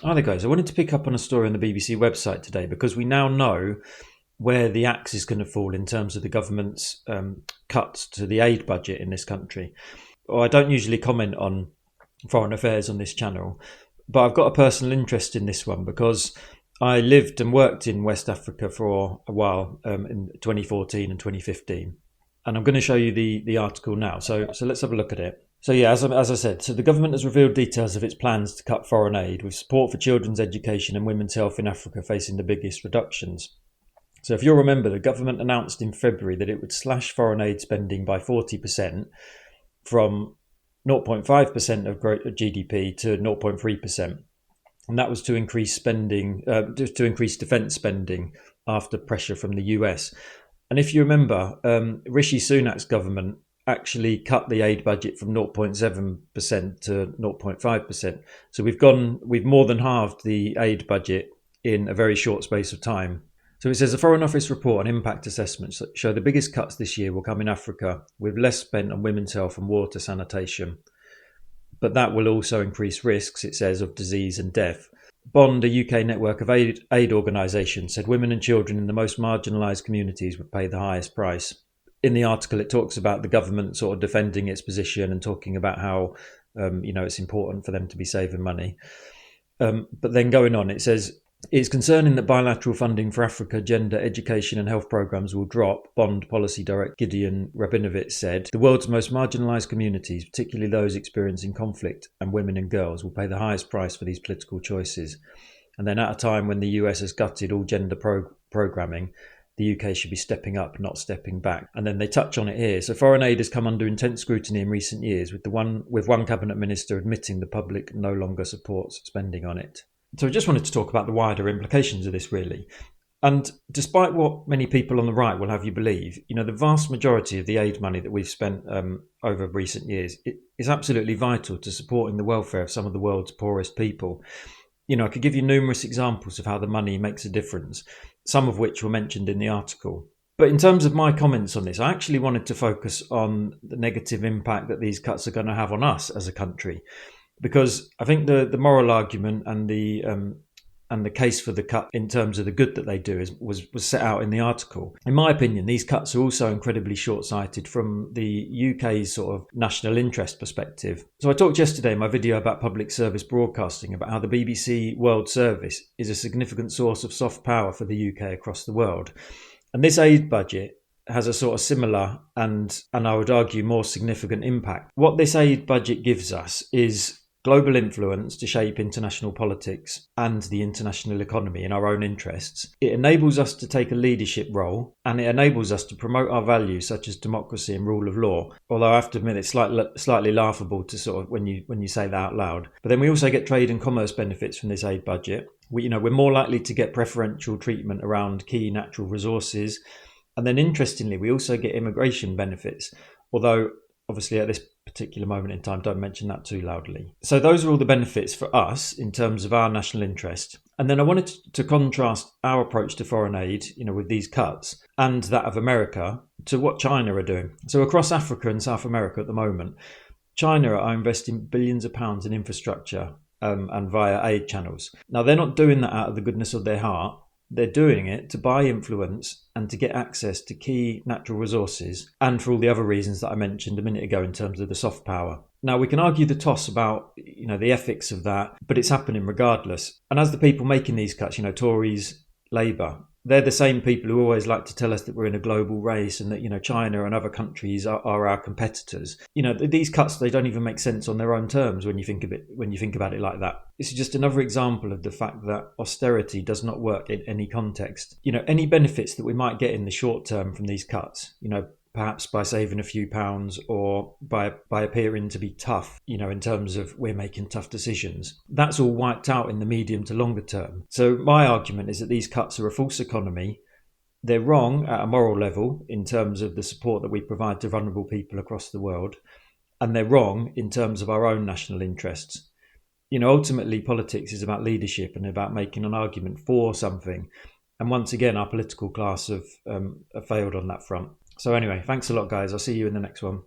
Hi there, guys. I wanted to pick up on a story on the BBC website today because we now know where the axe is going to fall in terms of the government's cuts to the aid budget in this country. Well, I don't usually comment on foreign affairs on this channel, but I've got a personal interest in this one because I lived and worked in West Africa for a while in 2014 and 2015. And I'm going to show you the article now. So let's have a look at it. So yeah, as I said, so the government has revealed details of its plans to cut foreign aid, with support for children's education and women's health in Africa facing the biggest reductions. So if you'll remember, the government announced in February that it would slash foreign aid spending by 40% from 0.5% of GDP to 0.3%. And that was to increase spending, to increase defence spending after pressure from the US. And if you remember, Rishi Sunak's government actually cut the aid budget from 0.7% to 0.5%. So we've more than halved the aid budget in a very short space of time. So it says the Foreign Office report on impact assessments show the biggest cuts this year will come in Africa, with less spent on women's health and water sanitation. But that will also increase risks, it says, of disease and death. Bond, a UK network of aid organisations, said women and children in the most marginalised communities would pay the highest price. In the article, it talks about the government sort of defending its position and talking about how it's important for them to be saving money. But then going on, it says it's concerning that bilateral funding for Africa, gender, education and health programmes will drop. Bond Policy Director Gideon Rabinovich said the world's most marginalised communities, particularly those experiencing conflict and women and girls, will pay the highest price for these political choices. And then at a time when the US has gutted all gender programming, the UK should be stepping up, not stepping back. And then they touch on it here. So foreign aid has come under intense scrutiny in recent years, with one cabinet minister admitting the public no longer supports spending on it. So I just wanted to talk about the wider implications of this, really. And despite what many people on the right will have you believe, the vast majority of the aid money that we've spent over recent years is absolutely vital to supporting the welfare of some of the world's poorest people. I could give you numerous examples of how the money makes a difference, some of which were mentioned in the article. But in terms of my comments on this, I actually wanted to focus on the negative impact that these cuts are going to have on us as a country, because I think the moral argument and the case for the cut in terms of the good that they do was set out in the article. In my opinion, these cuts are also incredibly short-sighted from the UK's sort of national interest perspective. So I talked yesterday in my video about public service broadcasting about how the BBC World Service is a significant source of soft power for the UK across the world. And this aid budget has a sort of similar and I would argue more significant impact. What this aid budget gives us is global influence to shape international politics and the international economy in our own interests. It enables us to take a leadership role, and it enables us to promote our values such as democracy and rule of law. Although I have to admit it's slightly laughable to sort of when you say that out loud. But then we also get trade and commerce benefits from this aid budget. We're more likely to get preferential treatment around key natural resources. And then interestingly, we also get immigration benefits, although obviously at this particular moment in time, don't mention that too loudly. So those are all the benefits for us in terms of our national interest. And then I wanted to contrast our approach to foreign aid, with these cuts, and that of America to what China are doing. So across Africa and South America at the moment, China are investing billions of pounds in infrastructure and via aid channels. Now, they're not doing that out of the goodness of their heart. They're doing it to buy influence and to get access to key natural resources, and for all the other reasons that I mentioned a minute ago in terms of the soft power. Now, we can argue the toss about the ethics of that, but it's happening regardless. And as the people making these cuts, Tories, Labour, they're the same people who always like to tell us that we're in a global race and that China and other countries are our competitors. These cuts, they don't even make sense on their own terms when you think about it like that. This is just another example of the fact that austerity does not work in any context. Any benefits that we might get in the short term from these cuts, perhaps by saving a few pounds or by appearing to be tough, in terms of we're making tough decisions. That's all wiped out in the medium to longer term. So my argument is that these cuts are a false economy. They're wrong at a moral level in terms of the support that we provide to vulnerable people across the world. And they're wrong in terms of our own national interests. Ultimately, politics is about leadership and about making an argument for something. And once again, our political class have failed on that front. So anyway, thanks a lot, guys. I'll see you in the next one.